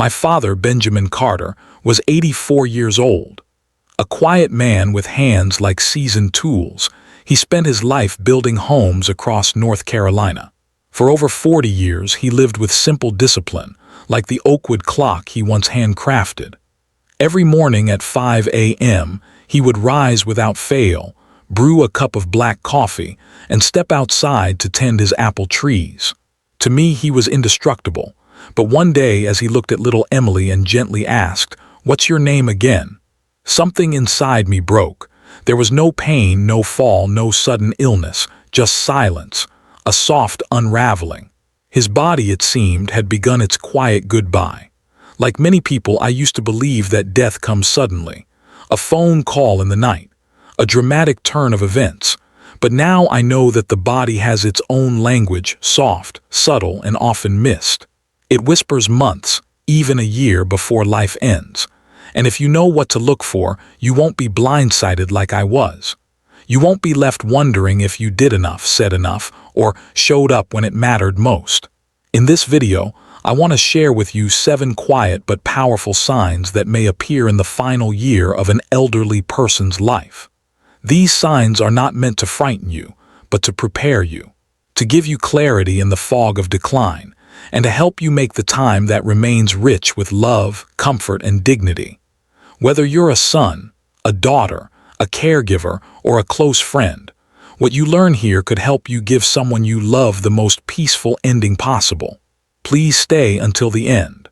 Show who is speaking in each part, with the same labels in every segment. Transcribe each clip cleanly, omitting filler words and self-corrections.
Speaker 1: My father, Benjamin Carter, was 84 years old. A quiet man with hands like seasoned tools, he spent his life building homes across North Carolina. For over 40 years, he lived with simple discipline, like the oakwood clock he once handcrafted. Every morning at 5 a.m., he would rise without fail, brew a cup of black coffee, and step outside to tend his apple trees. To me, he was indestructible, but one day as he looked at little Emily and gently asked, "What's your name again?" something inside me broke. There was no pain, no fall, no sudden illness, just silence, a soft unraveling. His body, it seemed, had begun its quiet goodbye. Like many people, I used to believe that death comes suddenly, a phone call in the night, a dramatic turn of events. But now I know that the body has its own language, soft, subtle, and often missed. It whispers months, even a year before life ends. And if you know what to look for, you won't be blindsided like I was. You won't be left wondering if you did enough, said enough, or showed up when it mattered most. In this video, I want to share with you 7 quiet but powerful signs that may appear in the final year of an elderly person's life. These signs are not meant to frighten you, but to prepare you, to give you clarity in the fog of decline, and to help you make the time that remains rich with love, comfort, and dignity. Whether you're a son, a daughter, a caregiver, or a close friend, what you learn here could help you give someone you love the most peaceful ending possible. Please stay until the end,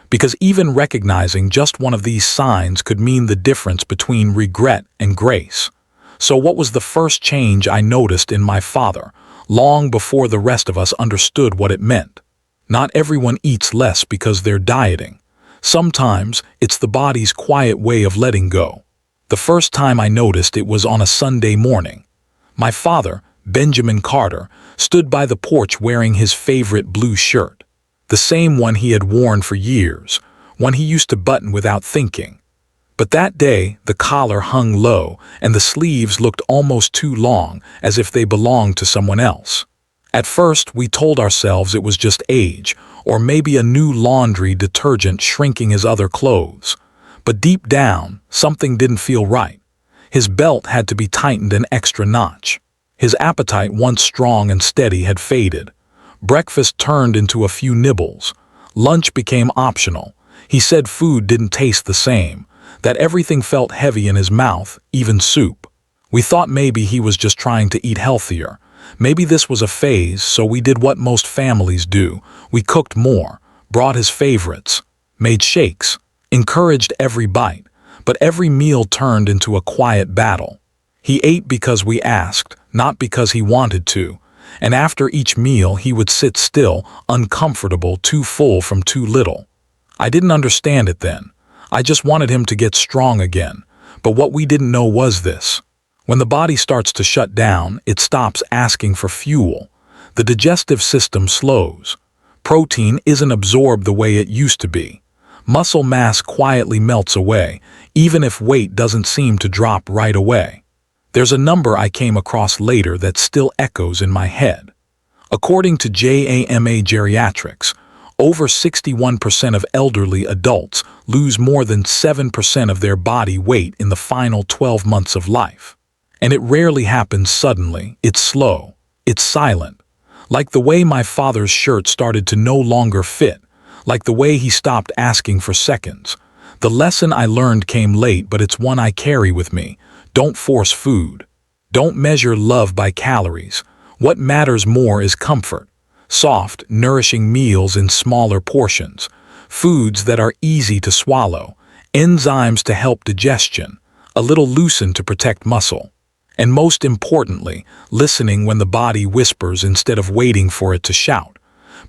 Speaker 1: because even recognizing just one of these signs could mean the difference between regret and grace. So what was the first change I noticed in my father, long before the rest of us understood what it meant? Not everyone eats less because they're dieting. Sometimes it's the body's quiet way of letting go. The first time I noticed it was on a Sunday morning. My father, Benjamin Carter, stood by the porch wearing his favorite blue shirt, the same one he had worn for years, one he used to button without thinking. But that day, the collar hung low and the sleeves looked almost too long, as if they belonged to someone else. At first, we told ourselves it was just age, or maybe a new laundry detergent shrinking his other clothes. But deep down, something didn't feel right. His belt had to be tightened an extra notch. His appetite, once strong and steady, had faded. Breakfast turned into a few nibbles. Lunch became optional. He said food didn't taste the same, that everything felt heavy in his mouth, even soup. We thought maybe he was just trying to eat healthier. Maybe this was a phase, so we did what most families do. We cooked more, brought his favorites, made shakes, encouraged every bite, but every meal turned into a quiet battle. He ate because we asked, not because he wanted to, and after each meal he would sit still, uncomfortable, too full from too little. I didn't understand it then. I just wanted him to get strong again, but what we didn't know was this. When the body starts to shut down, it stops asking for fuel. The digestive system slows. Protein isn't absorbed the way it used to be. Muscle mass quietly melts away, even if weight doesn't seem to drop right away. There's a number I came across later that still echoes in my head. According to JAMA Geriatrics, over 61% of elderly adults lose more than 7% of their body weight in the final 12 months of life. And it rarely happens suddenly. It's slow. It's silent. Like the way my father's shirt started to no longer fit. Like the way he stopped asking for seconds. The lesson I learned came late, but it's one I carry with me. Don't force food. Don't measure love by calories. What matters more is comfort. Soft, nourishing meals in smaller portions. Foods that are easy to swallow. Enzymes to help digestion. A little loosen to protect muscle. And most importantly, listening when the body whispers instead of waiting for it to shout.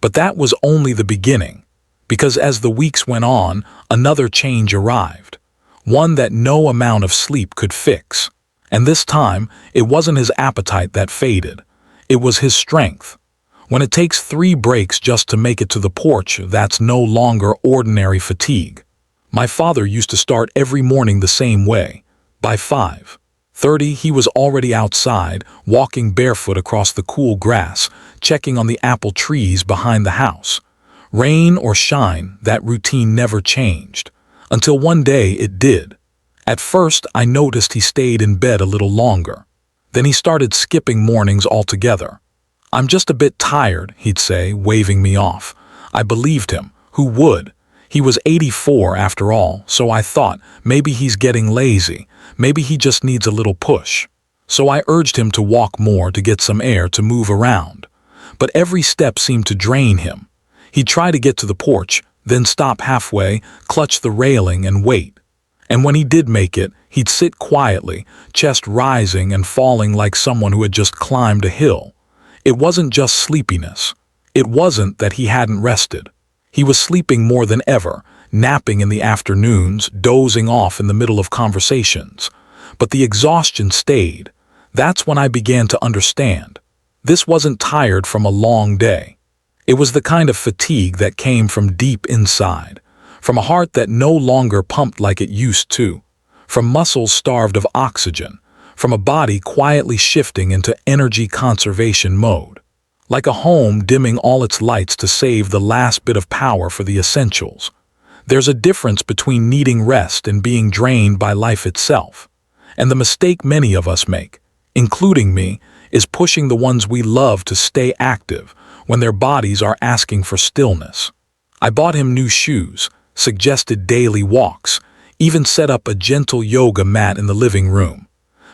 Speaker 1: But that was only the beginning, because as the weeks went on, another change arrived. One that no amount of sleep could fix. And this time, it wasn't his appetite that faded. It was his strength. When it takes 3 breaks just to make it to the porch, that's no longer ordinary fatigue. My father used to start every morning the same way. By 5:30, he was already outside, walking barefoot across the cool grass, checking on the apple trees behind the house. Rain or shine, that routine never changed. Until one day it did. At first, I noticed he stayed in bed a little longer. Then he started skipping mornings altogether. "I'm just a bit tired," he'd say, waving me off. I believed him. Who would? He was 84 after all, so I thought maybe he's getting lazy. Maybe he just needs a little push. So I urged him to walk more, to get some air, to move around. But every step seemed to drain him. He'd try to get to the porch, then stop halfway, clutch the railing and wait. And when he did make it, he'd sit quietly, chest rising and falling like someone who had just climbed a hill. It wasn't just sleepiness. It wasn't that he hadn't rested. He was sleeping more than ever, napping in the afternoons, dozing off in the middle of conversations. But the exhaustion stayed. That's when I began to understand. This wasn't tired from a long day. It was the kind of fatigue that came from deep inside, from a heart that no longer pumped like it used to, from muscles starved of oxygen, from a body quietly shifting into energy conservation mode. Like a home dimming all its lights to save the last bit of power for the essentials. There's a difference between needing rest and being drained by life itself. And the mistake many of us make, including me, is pushing the ones we love to stay active when their bodies are asking for stillness. I bought him new shoes, suggested daily walks, even set up a gentle yoga mat in the living room.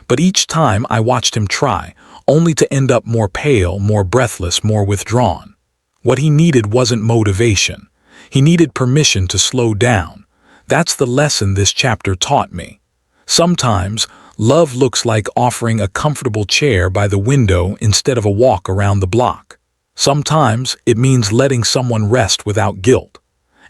Speaker 1: But each time I watched him try, only to end up more pale, more breathless, more withdrawn. What he needed wasn't motivation. He needed permission to slow down. That's the lesson this chapter taught me. Sometimes, love looks like offering a comfortable chair by the window instead of a walk around the block. Sometimes, it means letting someone rest without guilt.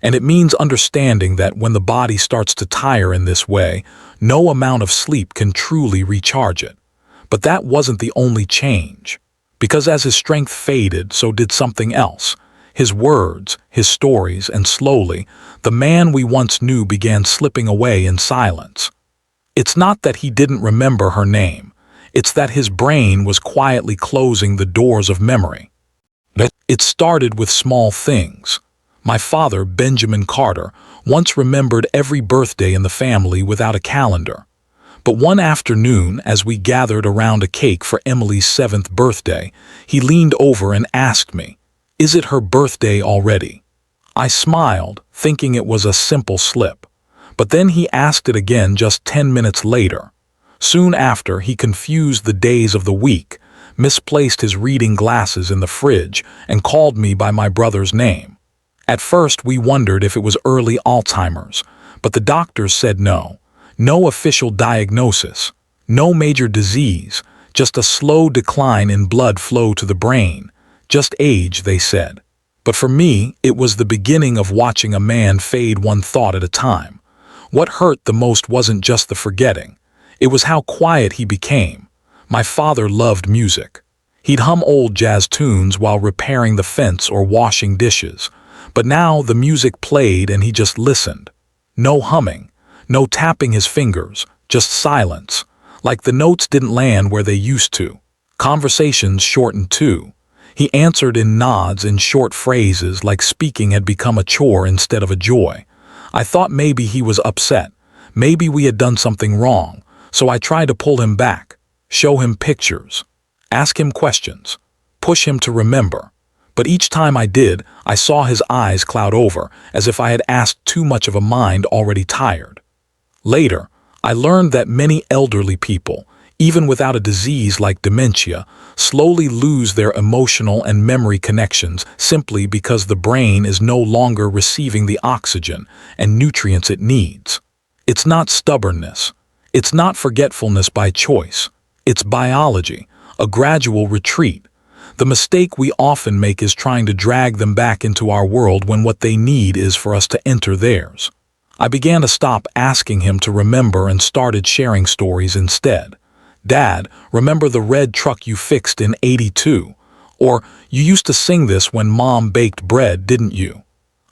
Speaker 1: And it means understanding that when the body starts to tire in this way, no amount of sleep can truly recharge it. But that wasn't the only change. Because as his strength faded, so did something else. His words, his stories, and slowly, the man we once knew began slipping away in silence. It's not that he didn't remember her name. It's that his brain was quietly closing the doors of memory. It started with small things. My father, Benjamin Carter, once remembered every birthday in the family without a calendar. But one afternoon, as we gathered around a cake for Emily's 7th birthday, he leaned over and asked me, "Is it her birthday already?" I smiled, thinking it was a simple slip. But then he asked it again just 10 minutes later. Soon after, he confused the days of the week, misplaced his reading glasses in the fridge, and called me by my brother's name. At first, we wondered if it was early Alzheimer's, but the doctors said no. No official diagnosis, no major disease, just a slow decline in blood flow to the brain. Just age, they said. But for me, it was the beginning of watching a man fade one thought at a time. What hurt the most wasn't just the forgetting. It was how quiet he became. My father loved music. He'd hum old jazz tunes while repairing the fence or washing dishes. But now the music played and he just listened. No humming, no tapping his fingers, just silence. Like the notes didn't land where they used to. Conversations shortened too. He answered in nods, in short phrases, like speaking had become a chore instead of a joy. I thought maybe he was upset. Maybe we had done something wrong. So I tried to pull him back, show him pictures, ask him questions, push him to remember. But each time I did, I saw his eyes cloud over, as if I had asked too much of a mind already tired. Later, I learned that many elderly people, even without a disease like dementia, slowly lose their emotional and memory connections simply because the brain is no longer receiving the oxygen and nutrients it needs. It's not stubbornness. It's not forgetfulness by choice. It's biology, a gradual retreat. The mistake we often make is trying to drag them back into our world when what they need is for us to enter theirs. I began to stop asking him to remember and started sharing stories instead. "Dad, remember the red truck you fixed in '82? Or, you used to sing this when Mom baked bread, didn't you?"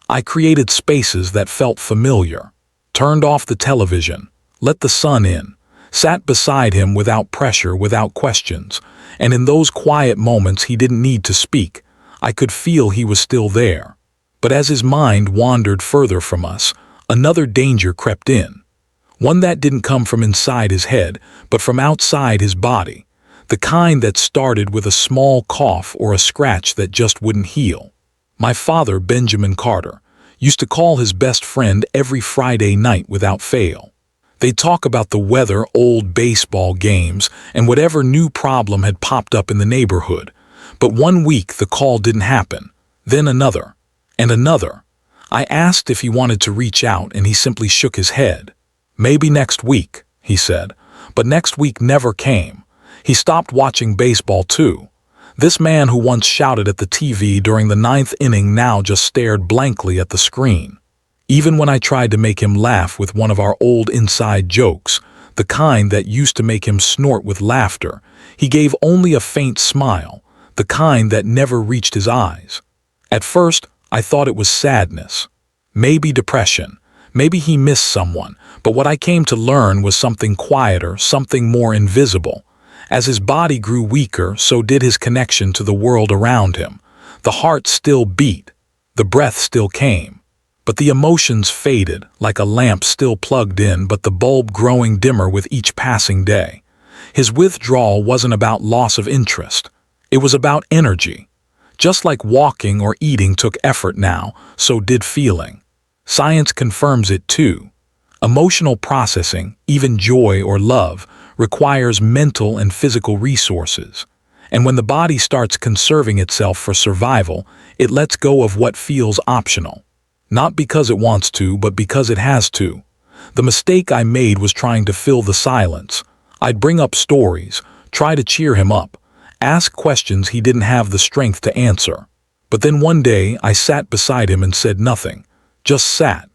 Speaker 1: I created spaces that felt familiar. Turned off the television, let the sun in, sat beside him without pressure, without questions. And in those quiet moments he didn't need to speak. I could feel he was still there. But as his mind wandered further from us, another danger crept in. One that didn't come from inside his head, but from outside his body. The kind that started with a small cough or a scratch that just wouldn't heal. My father, Benjamin Carter, used to call his best friend every Friday night without fail. They'd talk about the weather, old baseball games, and whatever new problem had popped up in the neighborhood. But one week the call didn't happen. Then another. And another. I asked if he wanted to reach out, and he simply shook his head. "Maybe next week," he said. But next week never came. He stopped watching baseball too. This man who once shouted at the TV during the ninth inning now just stared blankly at the screen. Even when I tried to make him laugh with one of our old inside jokes, the kind that used to make him snort with laughter, he gave only a faint smile, the kind that never reached his eyes. At first, I thought it was sadness. Maybe depression. Maybe he missed someone, but what I came to learn was something quieter, something more invisible. As his body grew weaker, so did his connection to the world around him. The heart still beat, the breath still came, but the emotions faded, like a lamp still plugged in, but the bulb growing dimmer with each passing day. His withdrawal wasn't about loss of interest. It was about energy. Just like walking or eating took effort now, so did feeling. Science confirms it too. Emotional processing, even joy or love, requires mental and physical resources. And when the body starts conserving itself for survival, it lets go of what feels optional. Not because it wants to, but because it has to. The mistake I made was trying to fill the silence. I'd bring up stories, try to cheer him up, ask questions he didn't have the strength to answer. But then one day I sat beside him and said nothing. Just sat.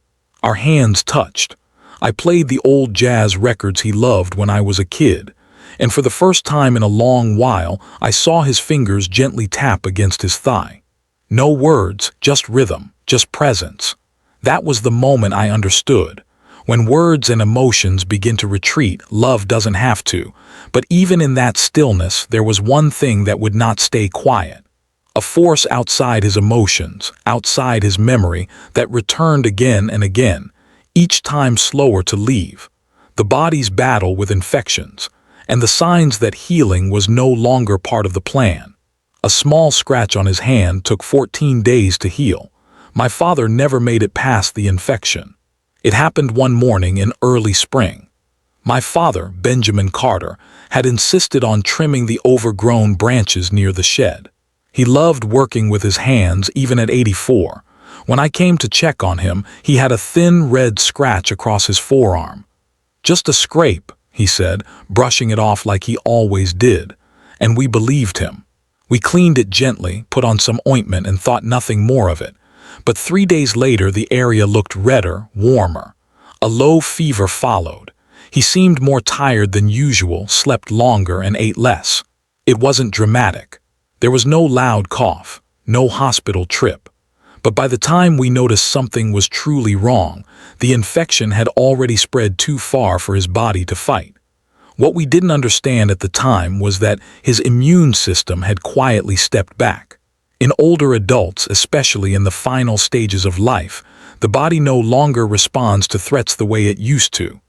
Speaker 1: Our hands touched. I played the old jazz records he loved when I was a kid, and for the first time in a long while, I saw his fingers gently tap against his thigh. No words, just rhythm, just presence. That was the moment I understood. When words and emotions begin to retreat, love doesn't have to. But even in that stillness, there was one thing that would not stay quiet. A force outside his emotions, outside his memory, that returned again and again, each time slower to leave. The body's battle with infections, and the signs that healing was no longer part of the plan. A small scratch on his hand took 14 days to heal. My father never made it past the infection. It happened one morning in early spring. My father, Benjamin Carter, had insisted on trimming the overgrown branches near the shed. He loved working with his hands even at 84. When I came to check on him, he had a thin red scratch across his forearm. "Just a scrape," he said, brushing it off like he always did. And we believed him. We cleaned it gently, put on some ointment, and thought nothing more of it. But 3 days later, the area looked redder, warmer. A low fever followed. He seemed more tired than usual, slept longer, and ate less. It wasn't dramatic. There was no loud cough, no hospital trip. But by the time we noticed something was truly wrong, the infection had already spread too far for his body to fight. What we didn't understand at the time was that his immune system had quietly stepped back. In older adults, especially in the final stages of life, the body no longer responds to threats the way it used to.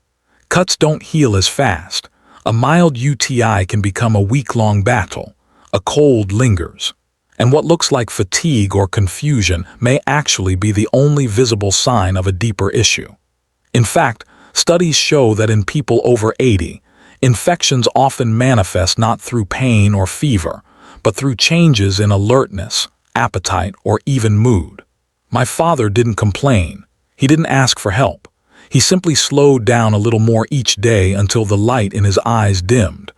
Speaker 1: Cuts don't heal as fast. A mild UTI can become a week-long battle. A cold lingers. And what looks like fatigue or confusion may actually be the only visible sign of a deeper issue. In fact, studies show that in people over 80, infections often manifest not through pain or fever, but through changes in alertness, appetite, or even mood. My father didn't complain. He didn't ask for help. He simply slowed down a little more each day until the light in his eyes dimmed.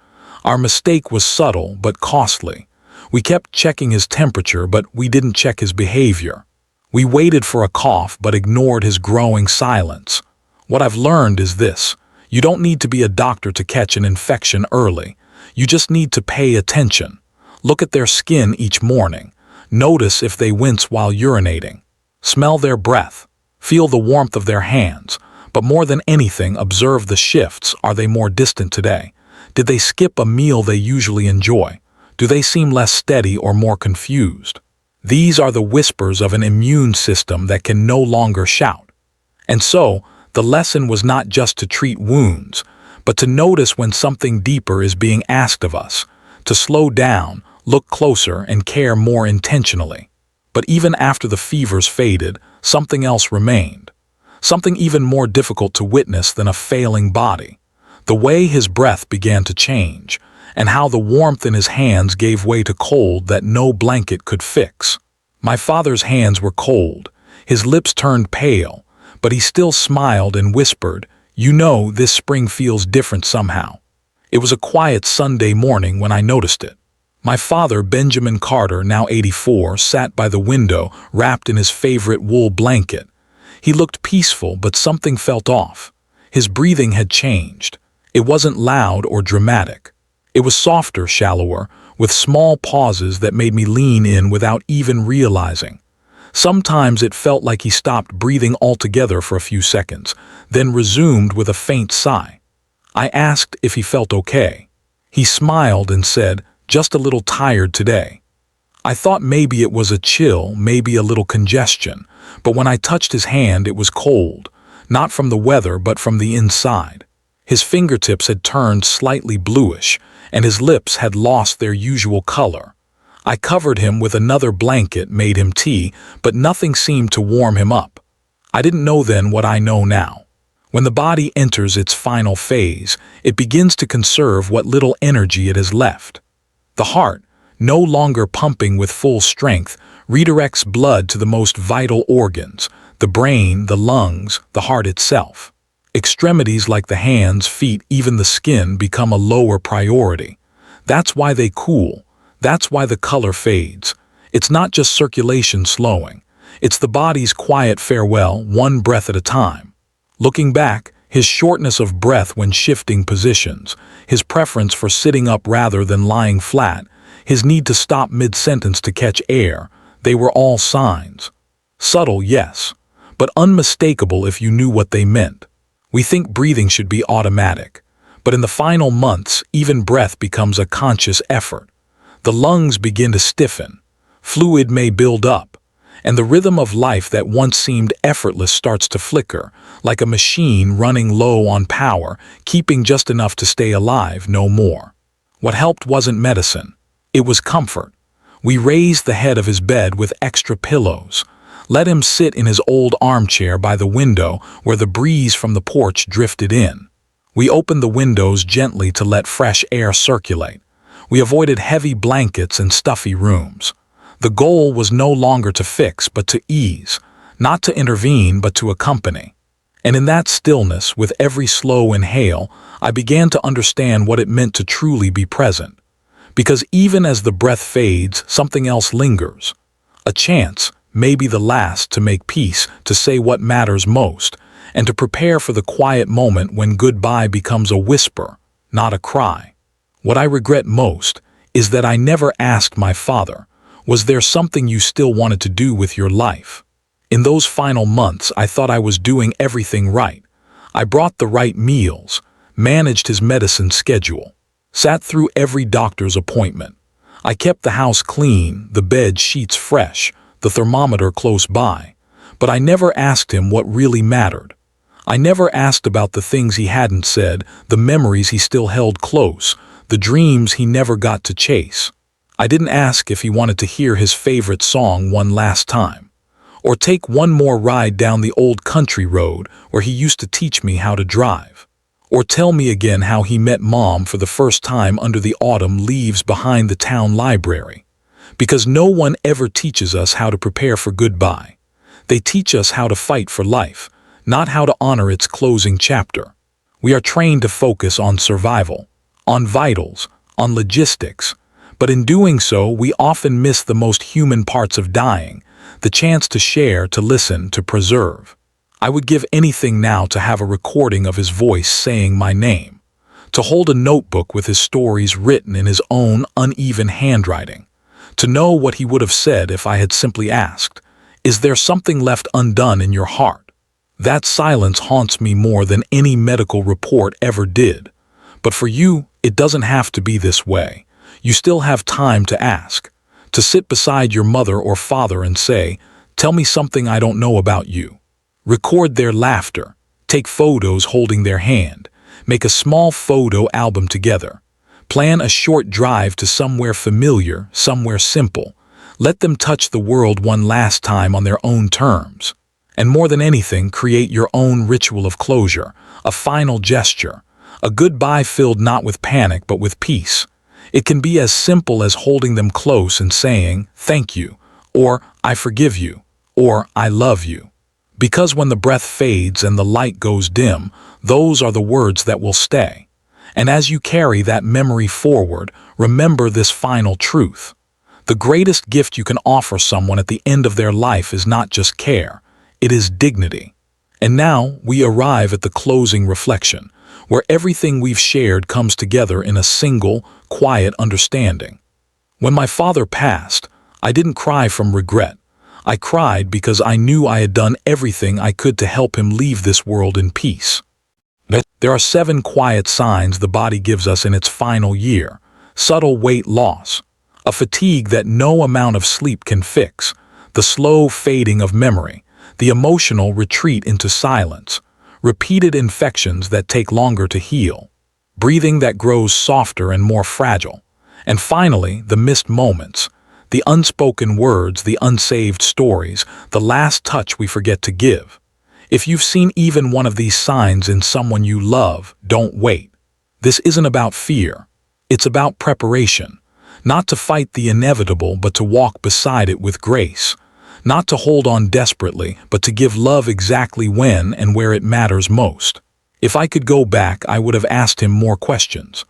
Speaker 1: Our mistake was subtle but costly. We kept checking his temperature, but we didn't check his behavior. We waited for a cough but ignored his growing silence. What I've learned is this: you don't need to be a doctor to catch an infection early. You just need to pay attention. Look at their skin each morning. Notice if they wince while urinating. Smell their breath. Feel the warmth of their hands. But more than anything, observe the shifts. Are they more distant today? Did they skip a meal they usually enjoy? Do they seem less steady or more confused? These are the whispers of an immune system that can no longer shout. And so, the lesson was not just to treat wounds, but to notice when something deeper is being asked of us, to slow down, look closer, and care more intentionally. But even after the fevers faded, something else remained. Something even more difficult to witness than a failing body. The way his breath began to change, and how the warmth in his hands gave way to cold that no blanket could fix. My father's hands were cold, his lips turned pale, but he still smiled and whispered, "You know, this spring feels different somehow." It was a quiet Sunday morning when I noticed it. My father, Benjamin Carter, now 84, sat by the window, wrapped in his favorite wool blanket. He looked peaceful, but something felt off. His breathing had changed. It wasn't loud or dramatic. It was softer, shallower, with small pauses that made me lean in without even realizing. Sometimes it felt like he stopped breathing altogether for a few seconds, then resumed with a faint sigh. I asked if he felt okay. He smiled and said, "Just a little tired today." I thought maybe it was a chill, maybe a little congestion, but when I touched his hand it was cold, not from the weather but from the inside. His fingertips had turned slightly bluish, and his lips had lost their usual color. I covered him with another blanket, made him tea, but nothing seemed to warm him up. I didn't know then what I know now. When the body enters its final phase, it begins to conserve what little energy it has left. The heart, no longer pumping with full strength, redirects blood to the most vital organs, the brain, the lungs, the heart itself. Extremities like the hands, feet, even the skin become a lower priority. That's why they cool. That's why the color fades. It's not just circulation slowing. It's the body's quiet farewell, one breath at a time. Looking back, his shortness of breath when shifting positions, his preference for sitting up rather than lying flat, his need to stop mid-sentence to catch air, they were all signs. Subtle, yes, but unmistakable if you knew what they meant. We think breathing should be automatic, but in the final months, even breath becomes a conscious effort. The lungs begin to stiffen, fluid may build up, and the rhythm of life that once seemed effortless starts to flicker, like a machine running low on power, keeping just enough to stay alive, no more. What helped wasn't medicine, it was comfort. We raised the head of his bed with extra pillows, let him sit in his old armchair by the window where the breeze from the porch drifted in. We opened the windows gently to let fresh air circulate. We avoided heavy blankets and stuffy rooms. The goal was no longer to fix, but to ease, not to intervene, but to accompany. And in that stillness, with every slow inhale, I began to understand what it meant to truly be present. Because even as the breath fades, something else lingers. A chance, maybe the last, to make peace, to say what matters most, and to prepare for the quiet moment when goodbye becomes a whisper, not a cry. What I regret most is that I never asked my father, was there something you still wanted to do with your life? In those final months, I thought I was doing everything right. I brought the right meals, managed his medicine schedule, sat through every doctor's appointment. I kept the house clean, the bed sheets fresh, the thermometer close by. But I never asked him what really mattered. I never asked about the things he hadn't said, the memories he still held close, the dreams he never got to chase. I didn't ask if he wanted to hear his favorite song one last time, or take one more ride down the old country road where he used to teach me how to drive, or tell me again how he met Mom for the first time under the autumn leaves behind the town library. Because no one ever teaches us how to prepare for goodbye. They teach us how to fight for life, not how to honor its closing chapter. We are trained to focus on survival, on vitals, on logistics, but in doing so, we often miss the most human parts of dying, the chance to share, to listen, to preserve. I would give anything now to have a recording of his voice saying my name, to hold a notebook with his stories written in his own uneven handwriting, to know what he would have said if I had simply asked, "Is there something left undone in your heart?" That silence haunts me more than any medical report ever did. But for you, it doesn't have to be this way. You still have time to ask, To sit beside your mother or father and say, "Tell me something I don't know about you." Record their laughter. Take photos holding their hand. Make a small photo album together. Plan a short drive to somewhere familiar, somewhere simple. Let them touch the world one last time on their own terms. And more than anything, create your own ritual of closure, a final gesture, a goodbye filled not with panic but with peace. It can be as simple as holding them close and saying, "Thank you," or "I forgive you," or "I love you." Because when the breath fades and the light goes dim, those are the words that will stay. And as you carry that memory forward, remember this final truth. The greatest gift you can offer someone at the end of their life is not just care, it is dignity. And now we arrive at the closing reflection, where everything we've shared comes together in a single, quiet understanding. When my father passed, I didn't cry from regret. I cried because I knew I had done everything I could to help him leave this world in peace. There are 7 quiet signs the body gives us in its final year. Subtle weight loss, a fatigue that no amount of sleep can fix, the slow fading of memory, the emotional retreat into silence, repeated infections that take longer to heal, breathing that grows softer and more fragile, and finally, the missed moments, the unspoken words, the unsaved stories, the last touch we forget to give. If you've seen even one of these signs in someone you love, don't wait. This isn't about fear. It's about preparation. Not to fight the inevitable, but to walk beside it with grace. Not to hold on desperately, but to give love exactly when and where it matters most. If I could go back, I would have asked him more questions.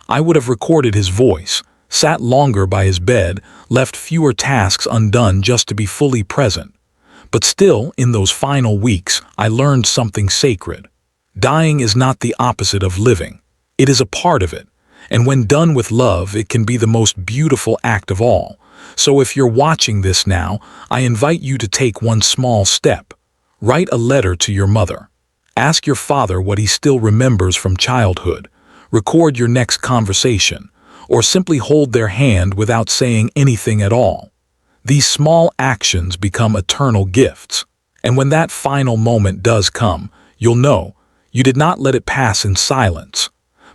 Speaker 1: I would have recorded his voice, sat longer by his bed, left fewer tasks undone just to be fully present. But still, in those final weeks, I learned something sacred. Dying is not the opposite of living. It is a part of it. And when done with love, it can be the most beautiful act of all. So if you're watching this now, I invite you to take one small step. Write a letter to your mother. Ask your father what he still remembers from childhood. Record your next conversation, or simply hold their hand without saying anything at all. These small actions become eternal gifts. And when that final moment does come, you'll know you did not let it pass in silence.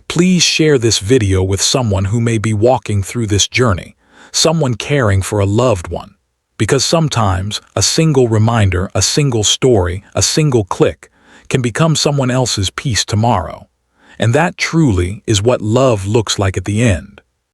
Speaker 1: Please share this video with someone who may be walking through this journey, someone caring for a loved one. Because sometimes a single reminder, a single story, a single click can become someone else's peace tomorrow. And that truly is what love looks like at the end.